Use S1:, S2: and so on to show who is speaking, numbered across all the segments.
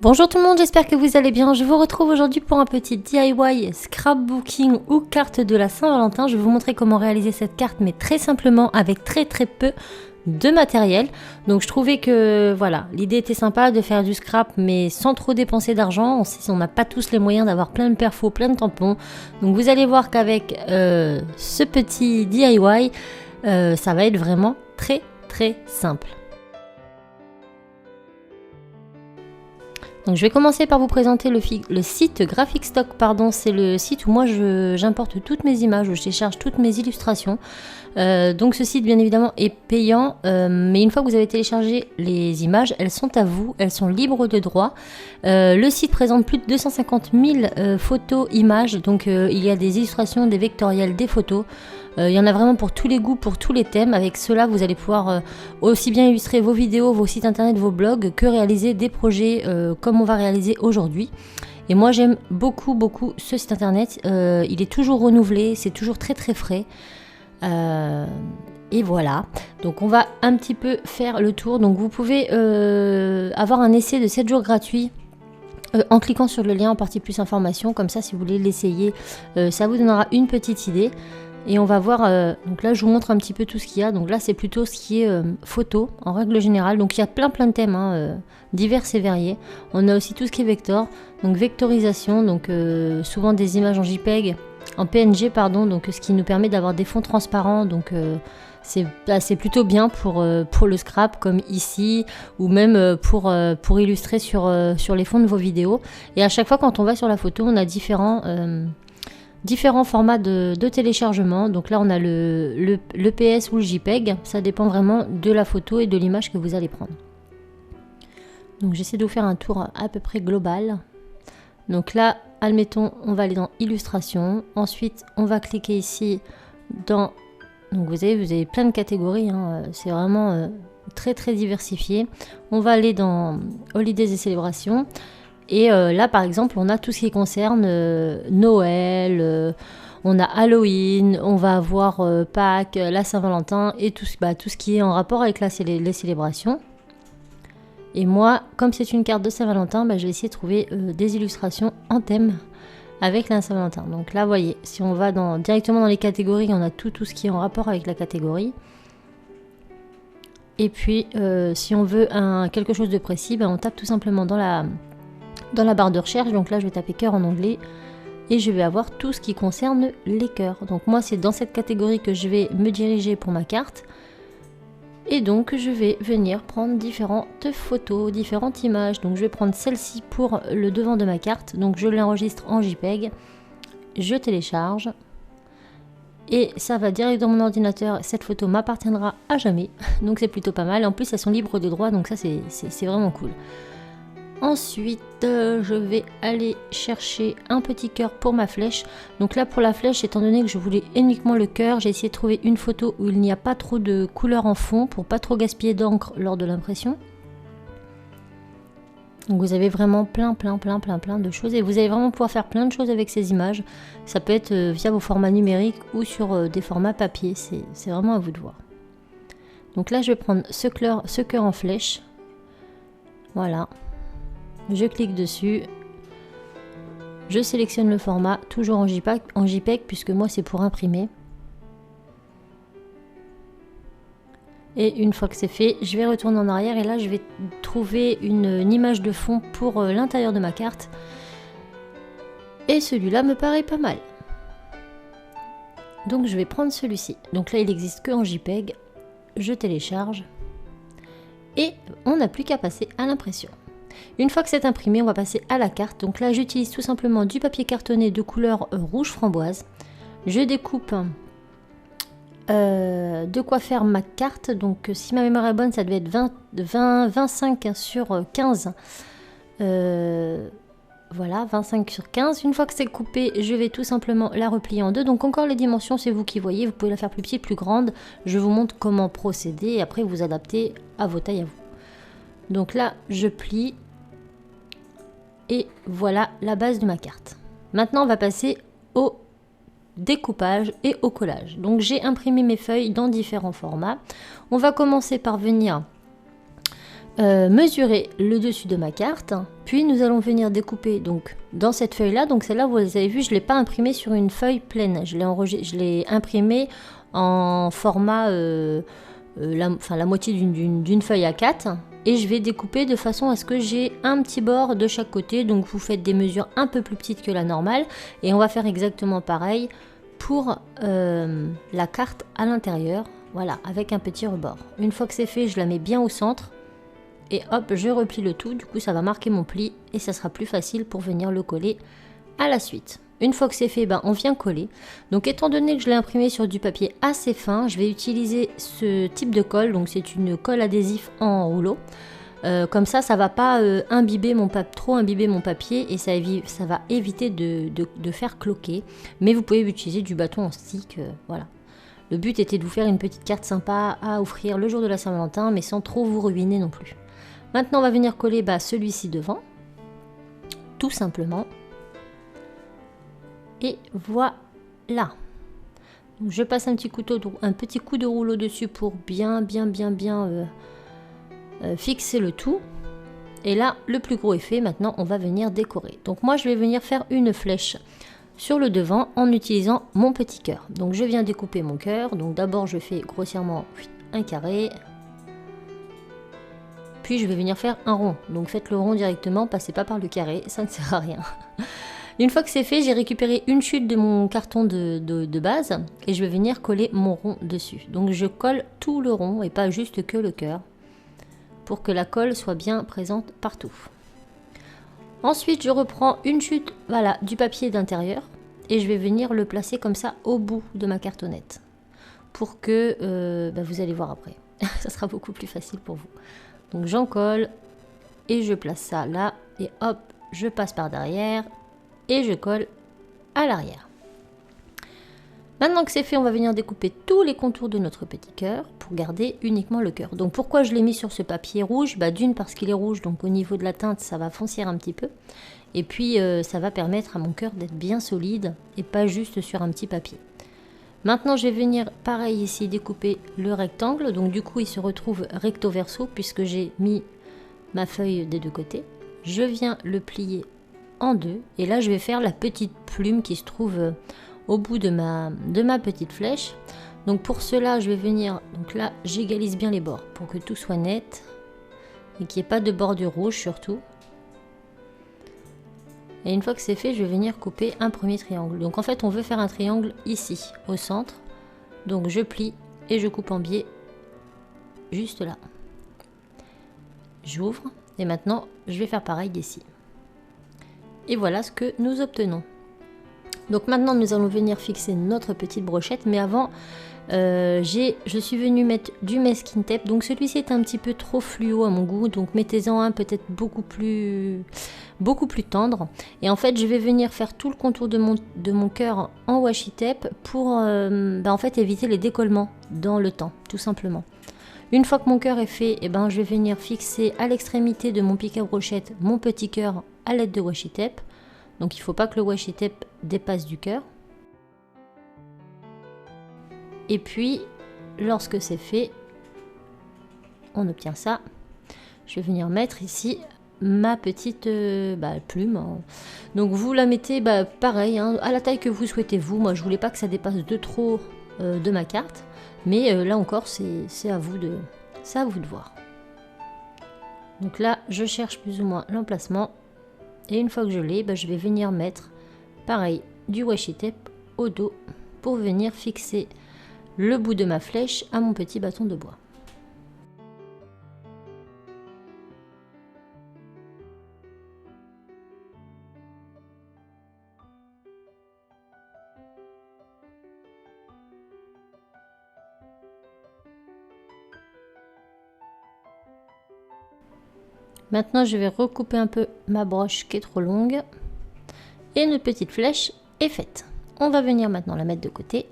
S1: Bonjour tout le monde, j'espère que vous allez bien. Je vous retrouve aujourd'hui pour un petit DIY scrapbooking ou carte de la Saint-Valentin. Je vais vous montrer comment réaliser cette carte, mais très simplement avec très peu de matériel. Donc je trouvais que voilà, l'idée était sympa de faire du scrap, mais sans trop dépenser d'argent. On n'a pas tous les moyens d'avoir plein de perfos, plein de tampons. Donc vous allez voir qu'avec ce petit DIY, ça va être vraiment très simple. Donc je vais commencer par vous présenter le site Graphic Stock, c'est le site où moi j'importe toutes mes images, où je télécharge toutes mes illustrations. Donc ce site bien évidemment est payant, mais une fois que vous avez téléchargé les images, elles sont à vous, elles sont libres de droit. Le site présente plus de 250 000 photos, images, donc il y a des illustrations, des vectoriels, des photos. Il y en a vraiment pour tous les goûts, pour tous les thèmes. Avec cela, vous allez pouvoir aussi bien illustrer vos vidéos, vos sites internet, vos blogs, que réaliser des projets comme on va réaliser aujourd'hui. Et moi, j'aime beaucoup ce site internet. Il est toujours renouvelé, c'est toujours très frais. Et voilà. Donc, on va un petit peu faire le tour. Donc, vous pouvez avoir un essai de 7 jours gratuit. En cliquant sur le lien en partie plus information, comme ça si vous voulez l'essayer, ça vous donnera une petite idée. Et on va voir, donc là je vous montre un petit peu tout ce qu'il y a. Donc là c'est plutôt ce qui est photo en règle générale. Donc il y a plein de thèmes divers et variés. On a aussi tout ce qui est vector, donc vectorisation, donc souvent des images en JPEG, en PNG pardon, donc ce qui nous permet d'avoir des fonds transparents. Donc c'est plutôt bien pour le scrap comme ici, ou même pour illustrer sur les fonds de vos vidéos. Et à chaque fois quand on va sur la photo, on a différents formats de téléchargement. Donc là on a le PS ou le JPEG, ça dépend vraiment de la photo et de l'image que vous allez prendre. Donc j'essaie de vous faire un tour à peu près global. Donc là, admettons, on va aller dans illustration, ensuite on va cliquer ici dans, donc vous avez plein de catégories, c'est vraiment très diversifié. On va aller dans holidays et célébrations. Et là, par exemple, on a tout ce qui concerne Noël, on a Halloween, on va avoir Pâques, la Saint-Valentin et tout ce qui est en rapport avec les célébrations. Et moi, comme c'est une carte de Saint-Valentin, je vais essayer de trouver des illustrations en thème avec la Saint-Valentin. Donc là, vous voyez, si on va directement dans les catégories, on a tout ce qui est en rapport avec la catégorie. Et puis, si on veut quelque chose de précis, on tape tout simplement dans la barre de recherche. Donc là je vais taper cœur en anglais et je vais avoir tout ce qui concerne les cœurs. Donc moi c'est dans cette catégorie que je vais me diriger pour ma carte, et donc je vais venir prendre différentes photos, différentes images. Donc je vais prendre celle-ci pour le devant de ma carte, donc je l'enregistre en JPEG, je télécharge et ça va direct dans mon ordinateur. Cette photo m'appartiendra à jamais, donc c'est plutôt pas mal. En plus elles sont libres de droit, donc ça c'est vraiment cool. Ensuite, je vais aller chercher un petit cœur pour ma flèche. Donc là, pour la flèche, étant donné que je voulais uniquement le cœur, j'ai essayé de trouver une photo où il n'y a pas trop de couleur en fond pour pas trop gaspiller d'encre lors de l'impression. Donc vous avez vraiment plein de choses et vous allez vraiment pouvoir faire plein de choses avec ces images. Ça peut être via vos formats numériques ou sur des formats papier. C'est vraiment à vous de voir. Donc là, je vais prendre ce cœur en flèche. Voilà. Je clique dessus, je sélectionne le format, toujours en JPEG puisque moi c'est pour imprimer. Et une fois que c'est fait, je vais retourner en arrière et là je vais trouver une image de fond pour l'intérieur de ma carte. Et celui-là me paraît pas mal. Donc je vais prendre celui-ci. Donc là il n'existe que en JPEG, je télécharge et on n'a plus qu'à passer à l'impression. Une fois que c'est imprimé, on va passer à la carte. Donc là, j'utilise tout simplement du papier cartonné de couleur rouge framboise. Je découpe de quoi faire ma carte. Donc si ma mémoire est bonne, ça devait être 25 sur 15. Voilà, 25 sur 15. Une fois que c'est coupé, je vais tout simplement la replier en deux. Donc encore les dimensions, c'est vous qui voyez. Vous pouvez la faire plus petite, plus grande. Je vous montre comment procéder et après vous adaptez à vos tailles à vous. Donc là, je plie et voilà la base de ma carte. Maintenant, on va passer au découpage et au collage. Donc j'ai imprimé mes feuilles dans différents formats. On va commencer par venir mesurer le dessus de ma carte, puis nous allons venir découper donc dans cette feuille là. Donc celle-là, vous avez vu, je ne l'ai pas imprimée sur une feuille pleine, je l'ai imprimée en format la moitié d'une feuille A4, et je vais découper de façon à ce que j'ai un petit bord de chaque côté. Donc vous faites des mesures un peu plus petites que la normale, et on va faire exactement pareil pour la carte à l'intérieur, voilà, avec un petit rebord. Une fois que c'est fait, je la mets bien au centre et hop, je replie le tout. Du coup ça va marquer mon pli et ça sera plus facile pour venir le coller à la suite. Une fois que c'est fait, on vient coller. Donc étant donné que je l'ai imprimé sur du papier assez fin, je vais utiliser ce type de colle. Donc c'est une colle adhésif en rouleau. Comme ça va pas trop imbiber mon papier, et ça va éviter de faire cloquer. Mais vous pouvez utiliser du bâton en stick, voilà. Le but était de vous faire une petite carte sympa à offrir le jour de la Saint-Valentin, mais sans trop vous ruiner non plus. Maintenant on va venir coller celui-ci devant, tout simplement. Et voilà. Donc je passe un petit coup de rouleau dessus pour bien fixer le tout. Et là, le plus gros est fait. Maintenant, on va venir décorer. Donc moi, je vais venir faire une flèche sur le devant en utilisant mon petit cœur. Donc je viens découper mon cœur. Donc d'abord, je fais grossièrement un carré. Puis je vais venir faire un rond. Donc faites le rond directement, passez pas par le carré, ça ne sert à rien. Une fois que c'est fait, j'ai récupéré une chute de mon carton de base et je vais venir coller mon rond dessus. Donc je colle tout le rond et pas juste que le cœur, pour que la colle soit bien présente partout. Ensuite, je reprends une chute, voilà, du papier d'intérieur et je vais venir le placer comme ça au bout de ma cartonnette pour que vous allez voir après. Ça sera beaucoup plus facile pour vous. Donc j'en colle et je place ça là et hop, je passe par derrière et je colle à l'arrière. Maintenant que c'est fait, on va venir découper tous les contours de notre petit cœur pour garder uniquement le cœur. Donc pourquoi je l'ai mis sur ce papier rouge? D'une, parce qu'il est rouge, donc au niveau de la teinte, ça va foncir un petit peu. Et puis ça va permettre à mon cœur d'être bien solide et pas juste sur un petit papier. Maintenant, je vais venir, pareil ici, découper le rectangle. Donc du coup, il se retrouve recto verso puisque j'ai mis ma feuille des deux côtés. Je viens le plier en deux. Et là, je vais faire la petite plume qui se trouve au bout de ma petite flèche. Donc pour cela, je vais venir... Donc là, j'égalise bien les bords pour que tout soit net. Et qu'il n'y ait pas de bordure rouge surtout. Et une fois que c'est fait, je vais venir couper un premier triangle. Donc en fait, on veut faire un triangle ici, au centre. Donc je plie et je coupe en biais juste là. J'ouvre et maintenant, je vais faire pareil ici. Et voilà ce que nous obtenons. Donc maintenant, nous allons venir fixer notre petite brochette. Mais avant, je suis venue mettre du masking tape. Donc celui-ci est un petit peu trop fluo à mon goût. Donc mettez-en un peut-être beaucoup plus tendre. Et en fait, je vais venir faire tout le contour de mon cœur en washi tape pour en fait éviter les décollements dans le temps, tout simplement. Une fois que mon cœur est fait, je vais venir fixer à l'extrémité de mon pic à brochette mon petit cœur à l'aide de washi tape. Donc il ne faut pas que le washi tape dépasse du cœur. Et puis, lorsque c'est fait, on obtient ça. Je vais venir mettre ici ma petite plume. Donc vous la mettez pareil, à la taille que vous souhaitez vous. Moi, je voulais pas que ça dépasse de trop de ma carte. Mais là encore, c'est à vous de voir. Donc là, je cherche plus ou moins l'emplacement. Et une fois que je l'ai, je vais venir mettre, pareil, du washi tape au dos pour venir fixer le bout de ma flèche à mon petit bâton de bois. Maintenant, je vais recouper un peu ma broche qui est trop longue. Et notre petite flèche est faite. On va venir maintenant la mettre de côté.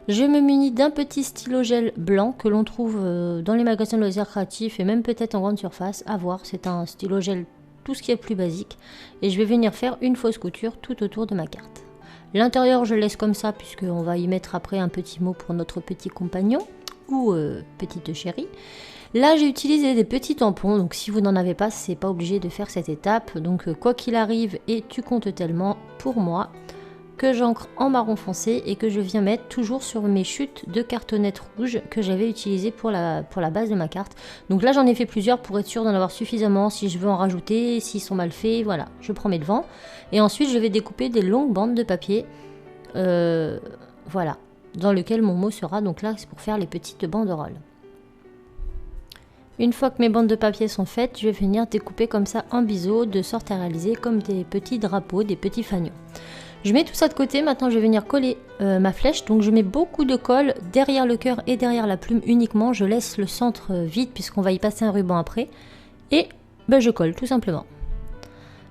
S1: Je me munis d'un petit stylo gel blanc que l'on trouve dans les magasins de loisirs créatifs et même peut-être en grande surface. À voir, c'est un stylo gel tout ce qui est plus basique. Et je vais venir faire une fausse couture tout autour de ma carte. L'intérieur, je laisse comme ça puisqu'on va y mettre après un petit mot pour notre petit compagnon ou petite chérie. Là, j'ai utilisé des petits tampons, donc si vous n'en avez pas, c'est pas obligé de faire cette étape. Donc quoi qu'il arrive, et tu comptes tellement pour moi, que j'encre en marron foncé et que je viens mettre toujours sur mes chutes de cartonnettes rouges que j'avais utilisées pour la base de ma carte. Donc là, j'en ai fait plusieurs pour être sûr d'en avoir suffisamment. Si je veux en rajouter, s'ils sont mal faits, voilà, je prends mes devants. Et ensuite, je vais découper des longues bandes de papier, voilà, dans lequel mon mot sera. Donc là, c'est pour faire les petites banderoles. Une fois que mes bandes de papier sont faites, je vais venir découper comme ça en biseau, de sorte à réaliser comme des petits drapeaux, des petits fanions. Je mets tout ça de côté, maintenant je vais venir coller ma flèche. Donc je mets beaucoup de colle derrière le cœur et derrière la plume uniquement. Je laisse le centre vide puisqu'on va y passer un ruban après. Et je colle tout simplement.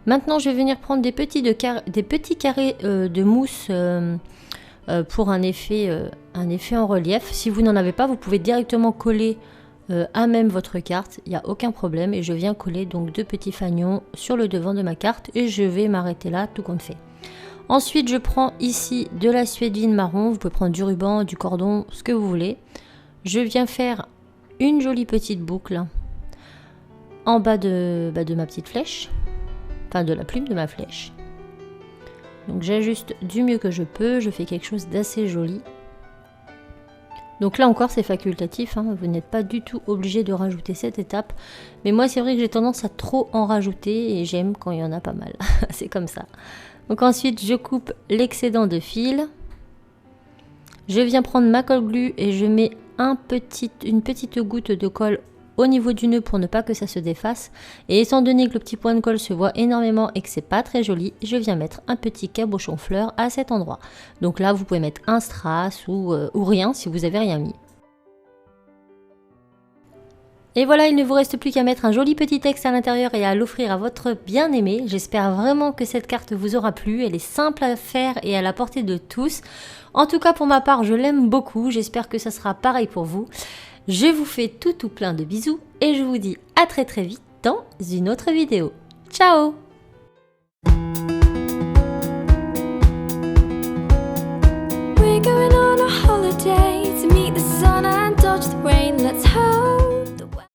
S1: Maintenant je vais venir prendre des petits carrés de mousse pour un effet en relief. Si vous n'en avez pas, vous pouvez directement coller à même votre carte, il n'y a aucun problème. Et je viens coller donc 2 petits fanions sur le devant de ma carte et je vais m'arrêter là, tout compte fait. Ensuite, je prends ici de la suédine marron, vous pouvez prendre du ruban, du cordon, ce que vous voulez. Je viens faire une jolie petite boucle en bas de ma petite flèche, enfin de la plume de ma flèche. Donc j'ajuste du mieux que je peux, je fais quelque chose d'assez joli. Donc là encore c'est facultatif, hein, vous n'êtes pas du tout obligé de rajouter cette étape. Mais moi c'est vrai que j'ai tendance à trop en rajouter et j'aime quand il y en a pas mal, c'est comme ça. Donc ensuite je coupe l'excédent de fil. Je viens prendre ma colle glue et je mets une petite goutte de colle au niveau du nœud pour ne pas que ça se défasse. Et étant donné que le petit point de colle se voit énormément et que c'est pas très joli, je viens mettre un petit cabochon fleur à cet endroit. Donc là vous pouvez mettre un strass ou rien si vous avez rien mis. Et voilà, il ne vous reste plus qu'à mettre un joli petit texte à l'intérieur et à l'offrir à votre bien-aimé. J'espère vraiment que cette carte vous aura plu. Elle est simple à faire et à la portée de tous. En tout cas, pour ma part, je l'aime beaucoup. J'espère que ça sera pareil pour vous. Je vous fais tout plein de bisous et je vous dis à très vite dans une autre vidéo. Ciao!